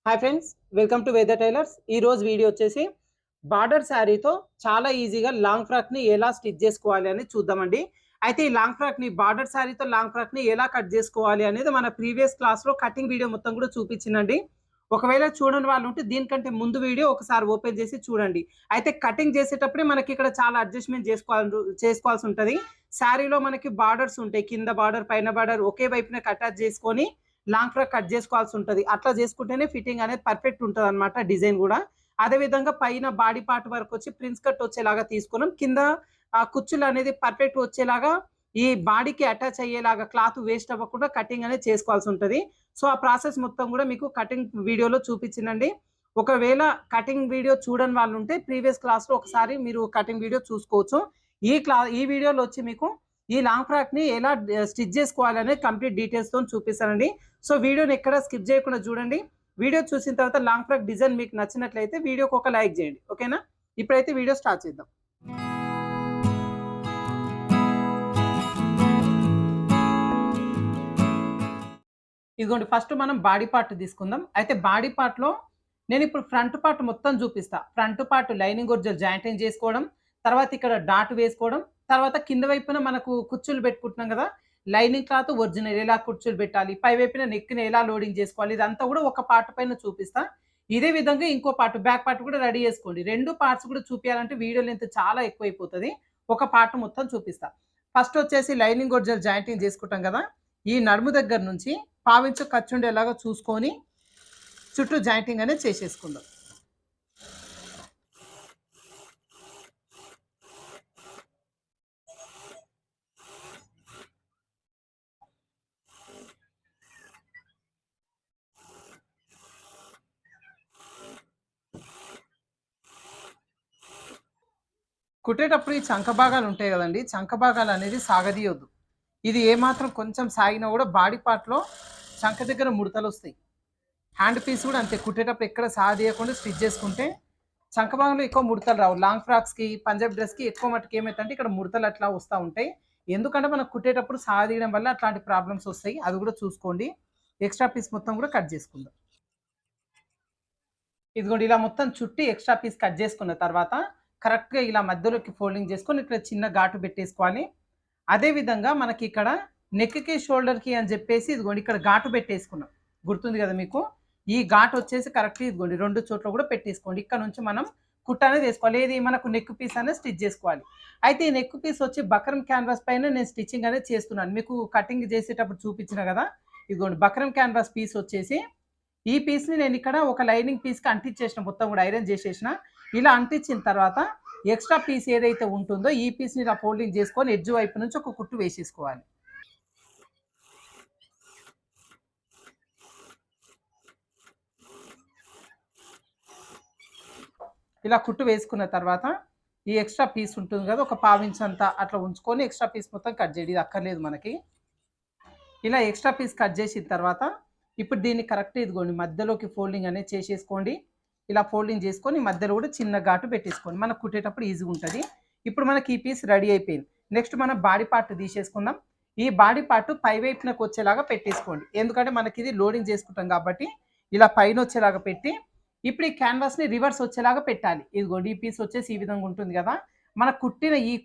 Hi friends, welcome to వేద tailors. ఈ రోజు వీడియో వచ్చేసి బార్డర్ శారీతో చాలా ఈజీగా లాంగ్ ఫ్రాక్ని ఎలా స్టిచ్ చేసుకోవాలి అని చూద్దామండి. అయితే ఈ లాంగ్ ఫ్రాక్ని బార్డర్ శారీతో లాంగ్ ఫ్రాక్ని ఎలా కట్ చేసుకోవాలి అనేది మన ప్రీవియస్ క్లాస్లో కటింగ్ వీడియో మొత్తం కూడా చూపించిందండి. ఒకవేళ చూడని వాళ్ళు ఉంటే దీనికంటే ముందు వీడియో ఒకసారి ఓపెన్ చేసి చూడండి. అయితే కటింగ్ చేసేటప్పుడే మనకి ఇక్కడ చాలా అడ్జస్ట్మెంట్ చేసుకోవాల్సి ఉంటుంది. శారీలో మనకి బార్డర్స్ ఉంటాయి, కింద బార్డర్ పైన బార్డర్ ఒకే వైపున అటాచ్ చేసుకొని లాంగ్ ఫ్రాక్ కట్ చేసుకోవాల్సి ఉంటుంది. అట్లా చేసుకుంటేనే ఫిట్టింగ్ అనేది పర్ఫెక్ట్ ఉంటుంది అనమాట, డిజైన్ కూడా. అదే విధంగా పైన బాడీ పార్ట్ వరకు వచ్చి ప్రిన్స్ కట్ వచ్చేలాగా తీసుకున్నాం. కింద కుచ్చులు అనేది పర్ఫెక్ట్ వచ్చేలాగా ఈ బాడీకి అటాచ్ అయ్యేలాగా క్లాత్ వేస్ట్ అవ్వకుండా కటింగ్ అనేది చేసుకోవాల్సి ఉంటుంది. సో ఆ ప్రాసెస్ మొత్తం కూడా మీకు కటింగ్ వీడియోలో చూపించిందండి. ఒకవేళ కటింగ్ వీడియో చూడని వాళ్ళు ఉంటే ప్రీవియస్ క్లాస్లో ఒకసారి మీరు కటింగ్ వీడియో చూసుకోవచ్చు. ఈ వీడియోలో వచ్చి మీకు ఈ లాంగ్ ఫ్రాక్ని ఎలా స్టిచ్ చేసుకోవాలనే కంప్లీట్ డీటెయిల్స్తో చూపిస్తానండి. సో వీడియోని ఎక్కడ స్కిప్ చేయకుండా చూడండి. వీడియో చూసిన తర్వాత లాంగ్ ఫ్రాక్ డిజైన్ మీకు నచ్చినట్లయితే వీడియోకి ఒక లైక్ చేయండి, ఓకేనా? ఇప్పుడైతే వీడియో స్టార్ట్ చేద్దాం. ఇదిగోండి, ఫస్ట్ మనం బాడీ పార్ట్ తీసుకుందాం. అయితే బాడీ పార్ట్లో నేను ఇప్పుడు ఫ్రంట్ పార్ట్ మొత్తం చూపిస్తా. Front part lining original jointing చేసుకోవడం, తర్వాత ఇక్కడ డాట్ వేసుకోవడం, తర్వాత కింద వైపున మనకు కుచ్చులు పెట్టుకుంటున్నాం కదా, లైనింగ్ క్లాత్ ఒరిజినల్ ఎలా కుచ్చులు పెట్టాలి, పై వైపున నెక్ని ఎలా లోడింగ్ చేసుకోవాలి, ఇదంతా కూడా ఒక పార్ట్ పైన చూపిస్తా. ఇదే విధంగా ఇంకో పార్ట్ బ్యాక్ పార్ట్ కూడా రెడీ చేసుకోండి. రెండు పార్ట్స్ కూడా చూపించాలంటే వీడియో లెంత్ చాలా ఎక్కువైపోతుంది. ఒక పార్ట్ మొత్తం చూపిస్తా. ఫస్ట్ వచ్చేసి లైనింగ్ ఒరిజినల్ జాయింటింగ్ చేసుకుంటాం కదా, ఈ నడుము దగ్గర నుంచి పావించు ఖర్చు ఉండేలాగా చూసుకొని చుట్టూ జాయింటింగ్ అనేది చేసేసుకుందాం. కుట్టేటప్పుడు ఈ చంక భాగాలు ఉంటాయి కదండి, చంక భాగాలు అనేది సాగదీయొద్దు. ఇది ఏమాత్రం కొంచెం సాగినా కూడా బాడీ పార్ట్లో చంక దగ్గర ముడతలు వస్తాయి. హ్యాండ్ పీస్ కూడా అంతే, కుట్టేటప్పుడు ఎక్కడ సాగదీయకుండా స్టిచ్ చేసుకుంటే చంక భాగంలో ఎక్కువ ముడతలు రావు. లాంగ్ ఫ్రాక్స్కి పంజాబ్ డ్రెస్కి ఎక్కువ మటుకు ఏమైతుందంటే ఇక్కడ ముడతలు అట్లా వస్తూ ఉంటాయి. ఎందుకంటే మనం కుట్టేటప్పుడు సాగదీయడం వల్ల అట్లాంటి ప్రాబ్లమ్స్ వస్తాయి. అది కూడా చూసుకోండి. ఎక్స్ట్రా పీస్ మొత్తం కూడా కట్ చేసుకుందాం. ఇదిగోండి, ఇలా మొత్తం చుట్టి ఎక్స్ట్రా పీస్ కట్ చేసుకున్న తర్వాత కరెక్ట్గా ఇలా మధ్యలోకి ఫోల్డింగ్ చేసుకొని ఇక్కడ చిన్న ఘాటు పెట్టేసుకోవాలి. అదేవిధంగా మనకి ఇక్కడ నెక్కి షోల్డర్కి అని చెప్పేసి ఇదిగోండి ఇక్కడ ఘాటు పెట్టేసుకున్నాం. గుర్తుంది కదా మీకు? ఈ ఘాటు వచ్చేసి కరెక్ట్ ఇదిగోండి రెండు చోట్ల కూడా పెట్టేసుకోండి. ఇక్కడ నుంచి మనం కుట్ట అనేది వేసుకోవాలి. ఏది మనకు నెక్ పీస్ అనేది స్టిచ్ చేసుకోవాలి. అయితే ఈ నెక్ పీస్ వచ్చి బక్రం క్యాన్వాస్ పైన నేను స్టిచ్చింగ్ అనేది చేస్తున్నాను. మీకు కటింగ్ చేసేటప్పుడు చూపించిన కదా, ఇదిగోండి బక్రం క్యాన్వాస్ పీస్ వచ్చేసి ఈ పీస్ని నేను ఇక్కడ ఒక లైనింగ్ పీస్కి అంటించేసిన, మొత్తం కూడా ఐరన్ చేసేసిన. ఇలా అంటించిన తర్వాత ఎక్స్ట్రా పీస్ ఏదైతే ఉంటుందో ఈ పీస్ని ఇలా ఫోల్డింగ్ చేసుకొని ఎడ్జ్ వైపు నుంచి ఒక కుట్టు వేసేసుకోవాలి. ఇలా కుట్టు వేసుకున్న తర్వాత ఈ ఎక్స్ట్రా పీస్ ఉంటుంది కదా, ఒక పావించ్ అంతా అట్లా ఉంచుకొని ఎక్స్ట్రా పీస్ మొత్తం కట్ చేయండి. ఇది అక్కర్లేదు మనకి. ఇలా ఎక్స్ట్రా పీస్ కట్ చేసిన తర్వాత ఇప్పుడు దీన్ని కరెక్ట్ ఇదిగోండి మధ్యలోకి ఫోల్డింగ్ అనేది చేసేసుకోండి. ఇలా ఫోల్డింగ్ చేసుకొని మధ్యలో కూడా చిన్న ఘాటు పెట్టేసుకోండి. మనకు కుట్టేటప్పుడు ఈజీగా ఉంటుంది. ఇప్పుడు మనకి ఈ పీస్ రెడీ అయిపోయింది. నెక్స్ట్ మనం బాడీ పార్ట్ తీసేసుకుందాం. ఈ బాడీ పార్ట్ పై వైపునకు వచ్చేలాగా పెట్టేసుకోండి. ఎందుకంటే మనకి ఇది లోడింగ్ చేసుకుంటాం కాబట్టి ఇలా పైన వచ్చేలాగా పెట్టి ఇప్పుడు ఈ క్యాన్వాస్ని రివర్స్ వచ్చేలాగా పెట్టాలి. ఇదిగోండి ఈ పీస్ వచ్చేసి ఈ విధంగా ఉంటుంది కదా, మన కుట్టిన ఈ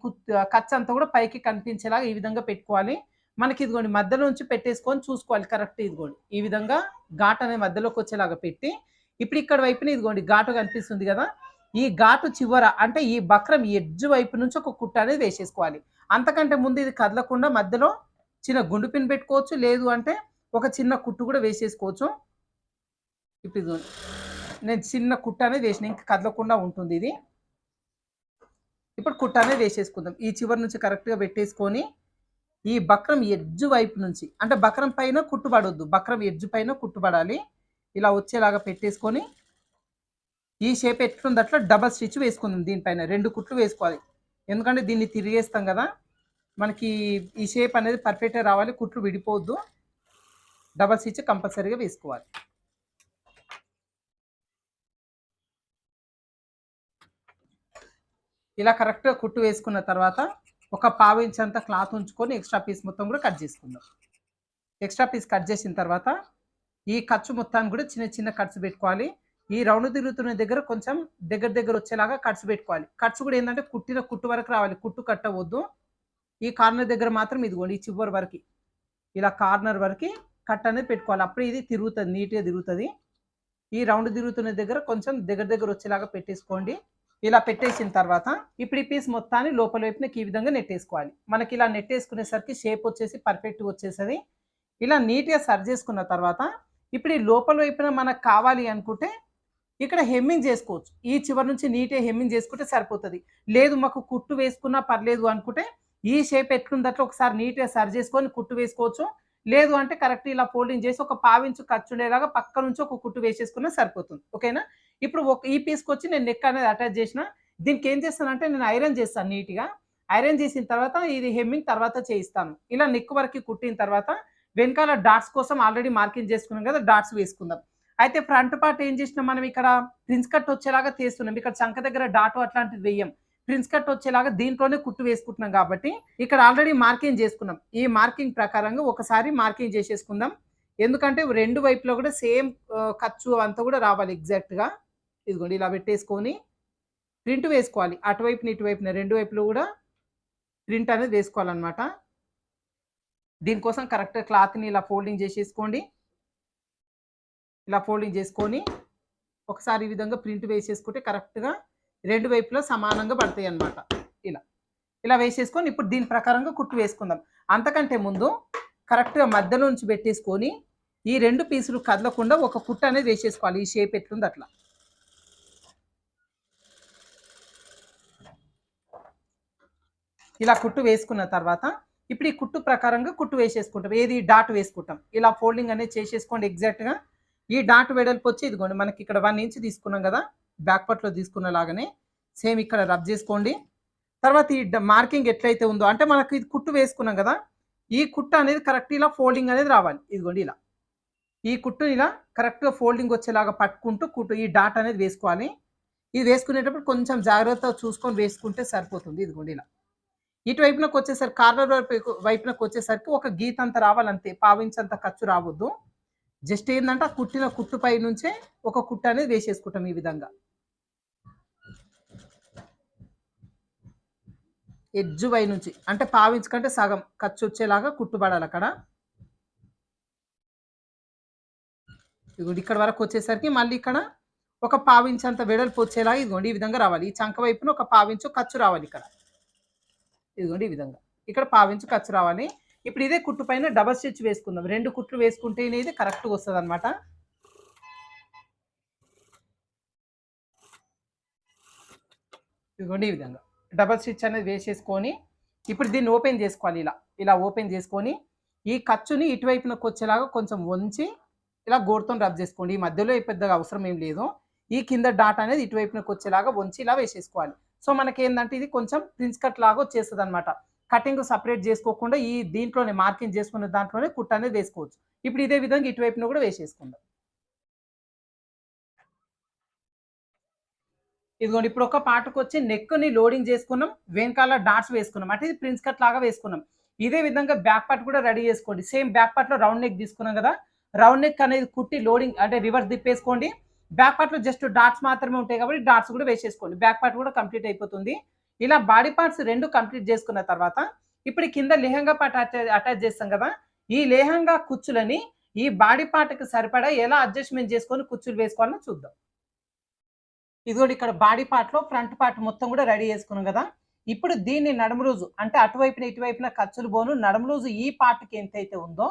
ఖర్చు అంతా కూడా పైకి కనిపించేలాగా ఈ విధంగా పెట్టుకోవాలి. మనకి ఇదిగోండి మధ్యలో నుంచి పెట్టేసుకొని చూసుకోవాలి కరెక్ట్. ఇదిగోండి ఈ విధంగా ఘాట్ అనేది మధ్యలోకి వచ్చేలాగా పెట్టి ఇప్పుడు ఇక్కడ వైపున ఇదిగోండి ఘాటు కనిపిస్తుంది కదా, ఈ ఘాటు చివర అంటే ఈ బక్రం ఎడ్జ్ వైపు నుంచి ఒక కుట్ట అనేది వేసేసుకోవాలి. అంతకంటే ముందు ఇది కదలకుండా మధ్యలో చిన్న గుండు పిన్ పెట్టుకోవచ్చు, లేదు అంటే ఒక చిన్న కుట్టు కూడా వేసేసుకోవచ్చు. ఇప్పుడు ఇదిగోండి నేను చిన్న కుట్ట అనేది వేసిన, ఇంకా కదలకుండా ఉంటుంది ఇది. ఇప్పుడు కుట్ట అనేది వేసేసుకుందాం. ఈ చివరి నుంచి కరెక్ట్గా పెట్టేసుకొని ఈ బక్రం ఎడ్జ్ వైపు నుంచి, అంటే బక్రం పైన కుట్టుబడొద్దు, బక్రం ఎడ్జ్ పైన కుట్టుబడాలి. ఇలా వచ్చేలాగా పెట్టేసుకొని ఈ షేప్ ఎట్లుంది అట్లా డబల్ స్టిచ్ వేసుకుందాం. దీనిపైన 2 కుట్లు వేసుకోవాలి. ఎందుకంటే దీన్ని తిరిగేస్తాం కదా, మనకి ఈ షేప్ అనేది పర్ఫెక్ట్గా రావాలి, కుట్లు విడిపోవద్దు. డబల్ స్టిచ్ కంపల్సరీగా వేసుకోవాలి. ఇలా కరెక్ట్గా కుట్టు వేసుకున్న తర్వాత ఒక పావు ఇంచ్ అంతా క్లాత్ ఉంచుకొని ఎక్స్ట్రా పీస్ మొత్తం కూడా కట్ చేసుకుందాం. ఎక్స్ట్రా పీస్ కట్ చేసిన తర్వాత ఈ ఖర్చు మొత్తాన్ని కూడా చిన్న చిన్న కట్స్ పెట్టుకోవాలి. ఈ రౌండ్ తిరుగుతున్న దగ్గర కొంచెం దగ్గర వచ్చేలాగా కట్స్ పెట్టుకోవాలి. కట్స్ కూడా ఏంటంటే కుట్టిన కుట్టు వరకు రావాలి. కుట్టు కట్టవద్దు. ఈ కార్నర్ దగ్గర మాత్రం ఇదిగోండి ఈ చివరి వరకు ఇలా కార్నర్ వరకు కట్ అనేది పెట్టుకోవాలి. అప్పుడు ఇది తిరుగుతుంది, నీట్గా తిరుగుతుంది. ఈ రౌండ్ తిరుగుతున్న దగ్గర కొంచెం దగ్గర వచ్చేలాగా పెట్టేసుకోండి. ఇలా పెట్టేసిన తర్వాత ఇప్పుడు ఈ పీస్ మొత్తాన్ని లోపల వైపునకి ఈ విధంగా నెట్టేసుకోవాలి. మనకి ఇలా నెట్టేసుకునేసరికి షేప్ వచ్చేసి పర్ఫెక్ట్గా వచ్చేస్తుంది. ఇలా నీట్గా సర్వ్ చేసుకున్న తర్వాత ఇప్పుడు ఈ లోపల వైపున మనకు కావాలి అనుకుంటే ఇక్కడ హెమ్మింగ్ చేసుకోవచ్చు. ఈ చివరి నుంచి నీట్గా హెమ్మింగ్ చేసుకుంటే సరిపోతుంది. లేదు మాకు కుట్టు వేసుకున్నా పర్లేదు అనుకుంటే ఈ షేప్ ఎట్లుందట్లో ఒకసారి నీట్గా సర్వ్ చేసుకొని కుట్టు వేసుకోవచ్చు. లేదు అంటే కరెక్ట్ ఇలా ఫోల్డింగ్ చేసి ఒక పావించు ఖర్చు ఉండేలాగా పక్క నుంచి ఒక కుట్టు వేసేసుకున్నా సరిపోతుంది. ఓకేనా? ఇప్పుడు ఈ పీస్కి వచ్చి నేను నెక్ అనేది అటాచ్ చేసిన. దీనికి ఏం చేస్తానంటే నేను ఐరన్ చేస్తాను నీట్గా. ఐరన్ చేసిన తర్వాత ఇది హెమ్మింగ్ తర్వాత చేయిస్తాను. ఇలా నెక్ వరకు కుట్టిన తర్వాత వెనకాల డాట్స్ కోసం ఆల్రెడీ మార్కింగ్ చేసుకున్నాం కదా, డాట్స్ వేసుకుందాం. అయితే ఫ్రంట్ పార్ట్ ఏం చేసినాం మనం ఇక్కడ ప్రిన్స్ కట్ వచ్చేలాగా తీస్తున్నాం. ఇక్కడ చంక దగ్గర డాటు అట్లాంటిది వేయం. ప్రిన్స్ కట్ వచ్చేలాగా దీంట్లోనే కుట్టు వేసుకుంటున్నాం కాబట్టి ఇక్కడ ఆల్రెడీ మార్కింగ్ చేసుకున్నాం. ఈ మార్కింగ్ ప్రకారంగా ఒకసారి మార్కింగ్ చేసేసుకుందాం. ఎందుకంటే రెండు వైపులో కూడా సేమ్ ఖర్చు అంతా కూడా రావాలి ఎగ్జాక్ట్గా. ఇదిగోండి ఇలా పెట్టేసుకొని ప్రింట్ వేసుకోవాలి. అటువైపున ఇటువైపున రెండు వైపులో కూడా ప్రింట్ అనేది వేసుకోవాలన్నమాట. దీనికోసం కరెక్ట్గా క్లాత్ని ఇలా ఫోల్డింగ్ చేసేసుకోండి. ఇలా ఫోల్డింగ్ చేసుకొని ఒకసారి ఈ విధంగా ప్రింట్ వేసేసుకుంటే కరెక్ట్గా రెండు వైపులో సమానంగా పడతాయి అన్నమాట. ఇలా వేసేసుకొని ఇప్పుడు దీని ప్రకారంగా కుట్టు వేసుకుందాం. అంతకంటే ముందు కరెక్ట్గా మధ్యలో నుంచి పెట్టేసుకొని ఈ రెండు పీసులు కదలకుండా ఒక కుట్టు అనేది వేసేసుకోవాలి. ఈ షేప్ ఎట్లుంది అట్లా. ఇలా కుట్టు వేసుకున్న తర్వాత ఇప్పుడు ఈ కుట్టు ప్రకారంగా కుట్టు వేసేసుకుంటాం. ఏది డాట్ వేసుకుంటాం. ఇలా ఫోల్డింగ్ అనేది చేసేసుకోండి ఎగ్జాక్ట్గా. ఈ డాట్ వెడల్పు వచ్చి ఇదిగోండి మనకి ఇక్కడ 1 ఇంచ్ తీసుకున్నాం కదా, బ్యాక్ పార్ట్లో తీసుకున్న లాగానే సేమ్ ఇక్కడ రబ్ చేసుకోండి. తర్వాత ఈ మార్కింగ్ ఎట్లయితే ఉందో అంటే మనకు ఇది కుట్టు వేసుకున్నాం కదా, ఈ కుట్టు అనేది కరెక్ట్ ఇలా ఫోల్డింగ్ అనేది రావాలి. ఇదిగోండి ఇలా ఈ కుట్టు ఇలా కరెక్ట్గా ఫోల్డింగ్ వచ్చేలాగా పట్టుకుంటూ కుట్టు ఈ డాట్ అనేది వేసుకోవాలి. ఇది వేసుకునేటప్పుడు కొంచెం జాగ్రత్తగా చూసుకొని వేసుకుంటే సరిపోతుంది. ఇదిగోండి ఇలా ఇటువైపునకు వచ్చేసరికి కార్నర్ వైపునకు వచ్చేసరికి ఒక గీత అంత రావాలంతే, పావించంత ఖర్చు రావద్దు. జస్ట్ ఏంటంటే ఆ కుట్టిన కుట్టు పై నుంచే ఒక కుట్టు అనేది వేసేసుకుంటాం. ఈ విధంగా ఎడ్జ్ పై నుంచి అంటే పావించు కంటే సగం ఖర్చు వచ్చేలాగా కుట్టుబడాలి అక్కడ. ఇదిగోండి ఇక్కడ వరకు వచ్చేసరికి మళ్ళీ ఇక్కడ ఒక పావించంత వెడల్పు వచ్చేలాగా ఇదిగోండి ఈ విధంగా రావాలి. ఈ చంక వైపున ఒక పావించు ఖర్చు రావాలి ఇక్కడ. ఇదిగోండి ఈ విధంగా ఇక్కడ పావించు ఖర్చు రావాలి. ఇప్పుడు ఇదే కుట్టు పైన డబల్ స్టిచ్ వేసుకుందాం. రెండు కుట్లు వేసుకుంటేనే ఇది కరెక్ట్గా వస్తుంది అనమాట. ఇదిగోండి ఈ విధంగా డబల్ స్టిచ్ అనేది వేసేసుకొని ఇప్పుడు దీన్ని ఓపెన్ చేసుకోవాలి. ఇలా ఓపెన్ చేసుకొని ఈ ఖర్చుని ఇటువైపునకు వచ్చేలాగా కొంచెం వంచి ఇలా గోరుతో రబ్ చేసుకోండి. ఈ మధ్యలో పెద్దగా అవసరం ఏం లేదు. ఈ కింద డాట్ అనేది ఇటువైపునకు వచ్చేలాగా వంచి ఇలా వేసేసుకోవాలి. సో మనకి ఏంటంటే ఇది కొంచెం ప్రిన్స్ కట్ లాగా వచ్చేస్తుంది అనమాట. కటింగ్ సపరేట్ చేసుకోకుండా ఈ దీంట్లోనే మార్కింగ్ చేసుకున్న దాంట్లోనే కుట్టు అనేది వేసుకోవచ్చు. ఇప్పుడు ఇదే విధంగా ఇటువైపున కూడా వేసేసుకుందాం. ఇదిగోండి ఇప్పుడు ఒక పార్ట్కి వచ్చి నెక్ని లోడింగ్ చేసుకున్నాం, వెనకాల డాట్స్ వేసుకున్నాం. అంటే ఇది ప్రిన్స్ కట్ లాగా వేసుకున్నాం. ఇదే విధంగా బ్యాక్ పార్ట్ కూడా రెడీ చేసుకోండి. సేమ్ బ్యాక్ పార్ట్లో రౌండ్ నెక్ తీసుకున్నాం కదా, రౌండ్ నెక్ అనేది కుట్టి లోడింగ్ అంటే రివర్స్ తిప్పేసుకోండి. బ్యాక్ పార్ట్లో జస్ట్ డాట్స్ మాత్రమే ఉంటాయి కాబట్టి డాట్స్ కూడా వేసేసుకోండి. బ్యాక్ పార్ట్ కూడా కంప్లీట్ అయిపోతుంది. ఇలా బాడీ పార్ట్స్ రెండు కంప్లీట్ చేసుకున్న తర్వాత ఇప్పుడు కింద లెహంగా పార్ట్ అటాచ్ చేస్తాం కదా, ఈ లెహంగా కుచ్చులని ఈ బాడీ పార్ట్కి సరిపడా ఎలా అడ్జస్ట్మెంట్ చేసుకొని కుచ్చులు వేసుకోవాలో చూద్దాం. ఇదిగోండి ఇక్కడ బాడీ పార్ట్లో ఫ్రంట్ పార్ట్ మొత్తం కూడా రెడీ చేసుకున్నాం కదా. ఇప్పుడు దీన్ని నడుము లూజు అంటే అటువైపున ఇటువైపున ఖర్చులు పోను నడుము లూజు ఈ పార్ట్కి ఎంతైతే ఉందో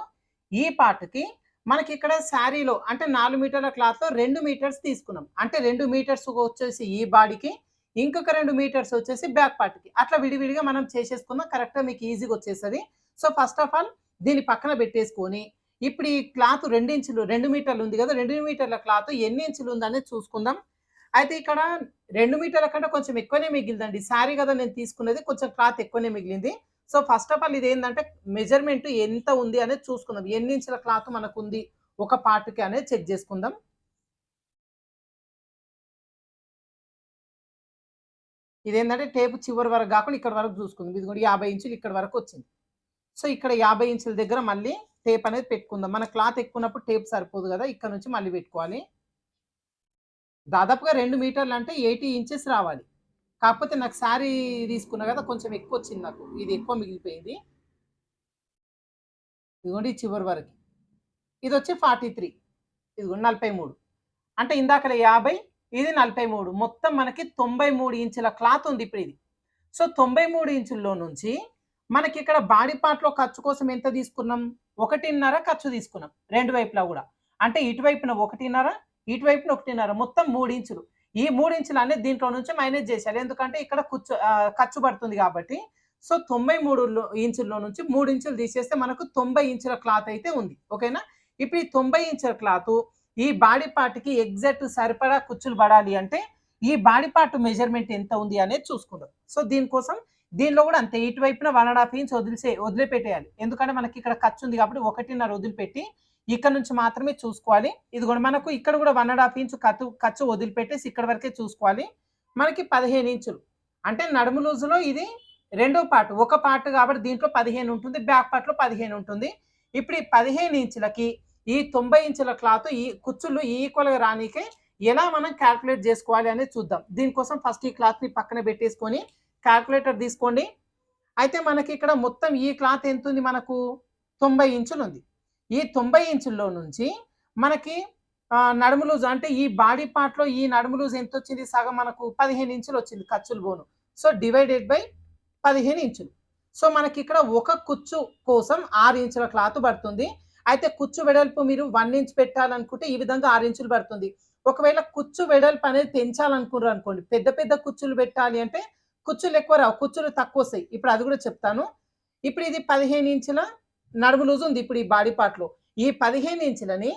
ఈ పార్ట్కి మనకి ఇక్కడ శారీలో అంటే 4 మీటర్ల క్లాత్లో 2 మీటర్స్ తీసుకున్నాం. అంటే 2 మీటర్స్ వచ్చేసి ఈ బాడీకి, ఇంకొక 2 మీటర్స్ వచ్చేసి బ్యాక్ పార్ట్కి. అట్లా విడివిడిగా మనం చేసేసుకుందాం. కరెక్ట్గా మీకు ఈజీగా వచ్చేస్తుంది. సో ఫస్ట్ ఆఫ్ ఆల్ దీన్ని పక్కన పెట్టేసుకొని ఇప్పుడు ఈ క్లాత్ 2 ఇంచులు 2 మీటర్లు ఉంది కదా, 2 మీటర్ల క్లాత్ ఎన్ని ఇంచులు ఉందనేది చూసుకుందాం. అయితే ఇక్కడ 2 మీటర్ల కంటే కొంచెం ఎక్కువనే మిగిలిందండి. శారీ కదా నేను తీసుకున్నది, కొంచెం క్లాత్ ఎక్కువనే మిగిలింది. సో ఫస్ట్ ఆఫ్ ఆల్ ఇది ఏంటంటే మెజర్మెంట్ ఎంత ఉంది అనేది చూసుకుందాం. ఎన్ని ఇంచుల క్లాత్ మనకు ఉంది ఒక పార్ట్కి అనేది చెక్ చేసుకుందాం. ఇదేంటంటే టేపు చివరి వరకు కాకుండా ఇక్కడ వరకు చూసుకుందాం. ఇది కూడా 50 ఇంచులు ఇక్కడ వరకు వచ్చింది. సో ఇక్కడ 50 ఇంచుల దగ్గర మళ్ళీ టేప్ అనేది పెట్టుకుందాం. మన క్లాత్ ఎక్కున్నప్పుడు టేప్ సరిపోదు కదా, ఇక్కడ నుంచి మళ్ళీ పెట్టుకోవాలి. దాదాపుగా 2 మీటర్లు అంటే 80 ఇంచెస్ రావాలి. కాకపోతే నాకు శారీ తీసుకున్నా కదా, కొంచెం ఎక్కువ వచ్చింది నాకు, ఇది ఎక్కువ మిగిలిపోయింది. ఇదిగోండి ఈ చివరి వరకు, ఇది వచ్చి 43, ఇదిగోండి 43, అంటే ఇందాక 50, ఇది 43, మొత్తం మనకి 93 ఇంచుల క్లాత్ ఉంది ఇప్పుడు ఇది. సో 93 ఇంచుల్లో నుంచి మనకి ఇక్కడ బాడీ పార్ట్ లో ఖర్చు కోసం ఎంత తీసుకున్నాం, 1.5 ఖర్చు తీసుకున్నాం రెండు వైపులా కూడా. అంటే ఇటువైపున 1.5, ఇటువైపున 1.5, మొత్తం 3 ఇంచులు. ఈ 3 ఇంచులు అనేది దీంట్లో నుంచి మైనస్ చేశారు, ఎందుకంటే ఇక్కడ ఖర్చు పడుతుంది కాబట్టి. సో 93 ఇంచుల్లో నుంచి 3 ఇంచులు తీసేస్తే మనకు 90 ఇంచుల క్లాత్ అయితే ఉంది. ఓకేనా. ఇప్పుడు ఈ 90 ఇంచుల క్లాత్ ఈ బాడీ పార్ట్ కి ఎగ్జాక్ట్ సరిపడా కుచ్చులు పడాలి అంటే ఈ బాడీ పార్ట్ మెజర్మెంట్ ఎంత ఉంది అనేది చూసుకుందాం. సో దీనికోసం దీనిలో కూడా అంతే, ఇటువైపున 1.5 ఇంచ్ వదిలిపెట్టేయాలి, ఎందుకంటే మనకి ఇక్కడ ఖర్చు ఉంది కాబట్టి 1.5 వదిలిపెట్టి ఇక్కడ నుంచి మాత్రమే చూసుకోవాలి. ఇది కూడా మనకు ఇక్కడ కూడా 1.5 ఇంచ్ ఖర్చు వదిలిపెట్టేసి ఇక్కడ వరకే చూసుకోవాలి. మనకి 15 ఇంచులు అంటే నడుము లూజులో ఇది రెండో పార్ట్, ఒక పార్ట్ కాబట్టి దీంట్లో 15 ఉంటుంది, బ్యాక్ పార్ట్ లో 15 ఉంటుంది. ఇప్పుడు ఈ 15 ఇంచులకి ఈ 90 ఇంచుల క్లాత్ ఈ కుచ్చులు ఈక్వల్ గా రానికే ఎలా మనం క్యాల్కులేట్ చేసుకోవాలి అనేది చూద్దాం. దీనికోసం ఫస్ట్ ఈ క్లాత్ ని పక్కన పెట్టేసుకొని క్యాల్కులేటర్ తీసుకోండి. అయితే మనకి ఇక్కడ మొత్తం ఈ క్లాత్ ఎంత ఉంది, మనకు 90 ఇంచులు ఉంది. ఈ 90 ఇంచుల్లో నుంచి మనకి నడుము లూజ్ అంటే ఈ బాడీ పార్ట్ లో ఈ నడుము లూజ్ ఎంత వచ్చింది, సగం మనకు 15 ఇంచులు వచ్చింది ఖర్చులు పోను. సో డివైడెడ్ బై 15 ఇంచులు. సో మనకి ఇక్కడ ఒక కుచ్చు కోసం 6 ఇంచుల క్లాత్ పడుతుంది. అయితే కుచ్చు వెడల్పు మీరు 1 ఇంచ్ పెట్టాలనుకుంటే ఈ విధంగా 6 ఇంచులు పడుతుంది. ఒకవేళ కుచ్చు వెడల్పు అనేది పెంచాలనుకున్నారు అనుకోండి, పెద్ద పెద్ద కుచ్చులు పెట్టాలి అంటే కుచ్చులు ఎక్కువ రావు, కుచ్చులు తక్కువ వస్తాయి. ఇప్పుడు అది కూడా చెప్తాను. ఇప్పుడు ఇది 15 ఇంచుల నడుము లూజు ఉంది ఇప్పుడు ఈ బాడీ పార్ట్ లో. ఈ 15 ఇంచులని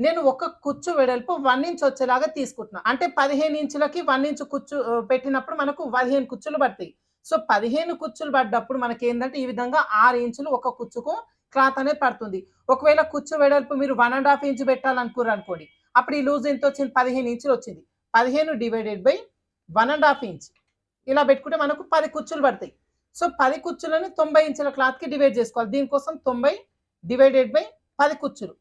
నేను ఒక కుచ్చు వెడల్పు 1 ఇంచ్ వచ్చేలాగా తీసుకుంటున్నా. అంటే 15 ఇంచులకి 1 ఇంచ్ కుచ్చు పెట్టినప్పుడు మనకు 15 కుచ్చులు పడతాయి. సో 15 కుచ్చులు పడ్డప్పుడు మనకి ఏంటంటే ఈ విధంగా 6 ఇంచులు ఒక కుచ్చుకు క్లాత్ అనేది పడుతుంది. ఒకవేళ కుచ్చు వెడల్పు మీరు 1.5 ఇంచ్ పెట్టాలనుకున్నారు అనుకోండి, అప్పుడు ఈ లూజ్ ఎంత వచ్చింది, 15 ఇంచులు వచ్చింది. 15 డివైడెడ్ బై 1.5 ఇంచ్ ఇలా పెట్టుకుంటే మనకు 10 కుచ్చులు పడతాయి. సో 10 కుచ్చులని 90 ఇంచుల క్లాత్ కి డివైడ్ చేసుకోవాలి. దీనికోసం 90 డివైడెడ్ బై 10 కుచ్చులు,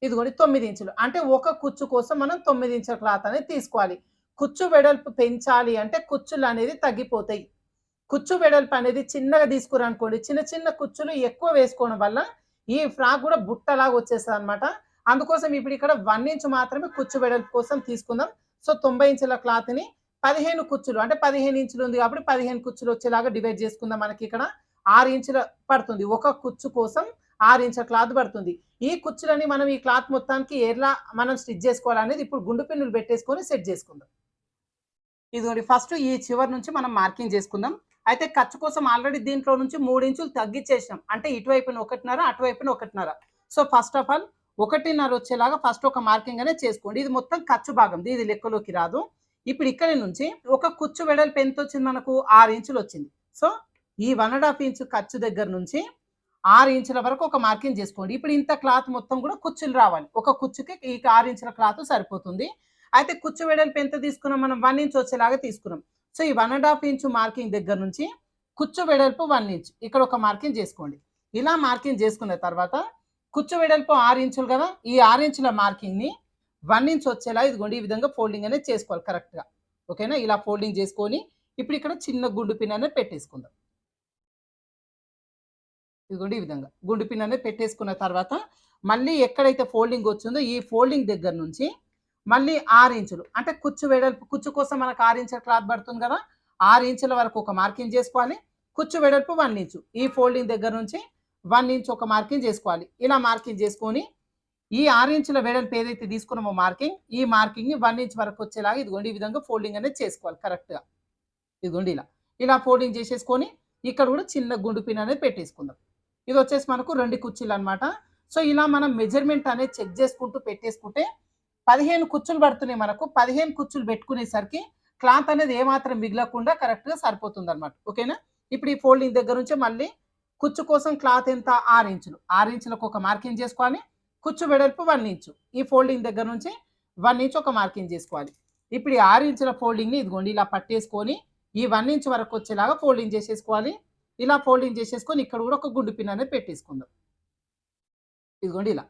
ఇదిగోండి 9 ఇంచులు. అంటే ఒక కుచ్చు కోసం మనం 9 ఇంచుల క్లాత్ అనేది తీసుకోవాలి. కుచ్చు వెడల్పు పెంచాలి అంటే కుచ్చులు అనేది తగ్గిపోతాయి. కుచ్చు వెడల్పు అనేది చిన్నగా తీసుకురా అనుకోండి, చిన్న చిన్న కుచ్చులు ఎక్కువ వేసుకోవడం వల్ల ఈ ఫ్రాక్ కూడా బుట్టలాగా వచ్చేస్తుంది అనమాట. అందుకోసం ఇప్పుడు ఇక్కడ 1 ఇంచ్ మాత్రమే కుచ్చు వెడల్పు కోసం తీసుకుందాం. సో 90 ఇంచుల క్లాత్ ని 15 కుచ్చులు అంటే 15 ఇంచులు ఉంది కాబట్టి 15 కుచ్చులు వచ్చేలాగా డివైడ్ చేసుకుందాం. మనకి ఇక్కడ 6 ఇంచుల పడుతుంది, ఒక కుచ్చు కోసం 6 ఇంచుల క్లాత్ పడుతుంది. ఈ కుచ్చులని మనం ఈ క్లాత్ మొత్తానికి ఎలా మనం స్టిచ్ చేసుకోవాలనేది ఇప్పుడు గుండు పిన్నులు పెట్టేసుకొని సెట్ చేసుకుందాం. ఇదిగోండి ఫస్ట్ ఈ చివరి నుంచి మనం మార్కింగ్ చేసుకుందాం. అయితే ఖర్చు కోసం ఆల్రెడీ దీంట్లో నుంచి 3 ఇంచులు తగ్గించేసినాం, అంటే ఇటువైపున 1.5 అటువైపున 1.5. సో ఫస్ట్ ఆఫ్ ఆల్ 1.5 వచ్చేలాగా ఫస్ట్ ఒక మార్కింగ్ అనేది చేసుకోండి. ఇది మొత్తం ఖర్చు భాగం, ఇది లెక్కలోకి రాదు. ఇప్పుడు ఇక్కడి నుంచి ఒక కుచ్చు వెడల్పు ఎంత వచ్చింది, మనకు 6 ఇంచులు వచ్చింది. సో ఈ 1.5 ఇంచ్ ఖర్చు దగ్గర నుంచి 6 ఇంచుల వరకు ఒక మార్కింగ్ చేసుకోండి. ఇప్పుడు ఇంత క్లాత్ మొత్తం కూడా కుచ్చులు రావాలి, ఒక కుచ్చుకి ఈ 6 ఇంచుల క్లాత్ సరిపోతుంది. అయితే కుచ్చు వెడల్పు ఎంత తీసుకున్నాం మనం, 1 ఇంచ్ వచ్చేలాగా తీసుకున్నాం. సో ఈ 1.5 ఇంచ్ మార్కింగ్ దగ్గర నుంచి కుచ్చు వెడల్పు 1 ఇంచ్ ఇక్కడ ఒక మార్కింగ్ చేసుకోండి. ఇలా మార్కింగ్ చేసుకున్న తర్వాత కుచ్చు వెడల్పు 6 ఇంచులు కదా, ఈ 6 ఇంచుల మార్కింగ్ ని 1 ఇంచ్ వచ్చేలా ఇదిగోండి ఈ విధంగా ఫోల్డింగ్ అనేది చేసుకోవాలి కరెక్ట్ గా. ఓకేనా. ఇలా ఫోల్డింగ్ చేసుకొని ఇప్పుడు ఇక్కడ చిన్న గుండు పిన్ అనేది పెట్టేసుకుందాం. ఇదిగోండి ఈ విధంగా గుండు పిన్ అనేది పెట్టేసుకున్న తర్వాత మళ్ళీ ఎక్కడైతే ఫోల్డింగ్ వచ్చిందో ఈ ఫోల్డింగ్ దగ్గర నుంచి మళ్ళీ 6 ఇంచులు అంటే కుచ్చు వెడల్పు, కుచ్చు కోసం మనకు 6 ఇంచుల క్లాత్ పడుతుంది కదా, 6 ఇంచుల వరకు ఒక మార్కింగ్ చేసుకోవాలి. కుచ్చు వెడల్పు 1 ఇంచు, ఈ ఫోల్డింగ్ దగ్గర నుంచి 1 ఇంచ్ ఒక మార్కింగ్ చేసుకోవాలి. ఇలా మార్కింగ్ చేసుకొని ఈ 6 ఇంచుల వెడల్పు ఏదైతే తీసుకున్నామో మార్కింగ్, ఈ మార్కింగ్ ని 1 ఇంచ్ వరకు వచ్చేలాగా ఇదిగోండి ఈ విధంగా ఫోల్డింగ్ అనేది చేసుకోవాలి కరెక్ట్ గా. ఇదిగోండి ఇలా ఫోల్డింగ్ చేసేసుకొని ఇక్కడ కూడా చిన్న గుండు పిన్ అనేది పెట్టేసుకుందాం. ఇది వచ్చేసి మనకు 2 కుర్చీలు అనమాట. సో ఇలా మనం మెజర్మెంట్ అనేది చెక్ చేసుకుంటూ పెట్టేసుకుంటే 15 కుచ్చులు పడుతున్నాయి మనకు. 15 కుచ్చులు పెట్టుకునేసరికి క్లాత్ అనేది ఏమాత్రం మిగలకుండా కరెక్ట్ గా సరిపోతుంది అనమాట. ఓకేనా. ఇప్పుడు ఈ ఫోల్డింగ్ దగ్గర నుంచి మళ్ళీ కుచ్చు కోసం క్లాత్ ఎంత, 6 ఇంచులు, 6 ఇంచులకు ఒక మార్కింగ్ చేసుకోవాలి. కుచ్చు వెడల్పు 1 ఇంచు, ఈ ఫోల్డింగ్ దగ్గర నుంచి 1 ఇంచ్ ఒక మార్కింగ్ చేసుకోవాలి. ఇప్పుడు ఈ 6 ఇంచుల ఫోల్డింగ్ ని ఇదిగోండి ఇలా పట్టేసుకొని ఈ 1 ఇంచ్ వరకు వచ్చేలాగా ఫోల్డింగ్ చేసేసుకోవాలి. ఇలా ఫోల్డింగ్ చేసేసుకొని ఇక్కడ కూడా ఒక గుండు పిన్ అనేది పెట్టేసుకుందాం. ఇదిగోండి ఇలా.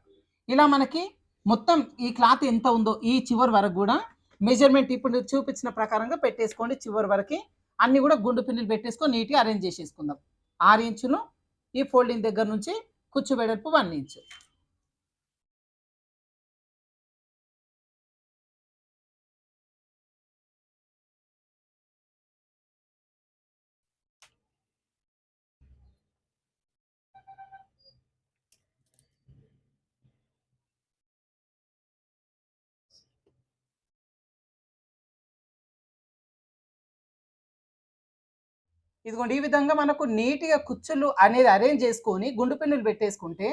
ఇలా మనకి మొత్తం ఈ క్లాత్ ఎంత ఉందో ఈ చివరి వరకు కూడా మెజర్మెంట్ ఇప్పుడు చూపించిన ప్రకారంగా పెట్టేసుకోండి. చివరి వరకు అన్ని కూడా గుండు పిన్నులు పెట్టేసుకొని నీట్గా అరేంజ్ చేసేసుకుందాం. 6 ఇంచులు ఈ ఫోల్డింగ్ దగ్గర నుంచి కుచ్చు వెడల్పు 1 ఇంచు. ఇదిగోండి ఈ విధంగా మనకు నీట్‌గా కుచ్చులు అనేది అరేంజ్ చేసుకొని గుండు పిన్నులు పెట్టేసుకుంటే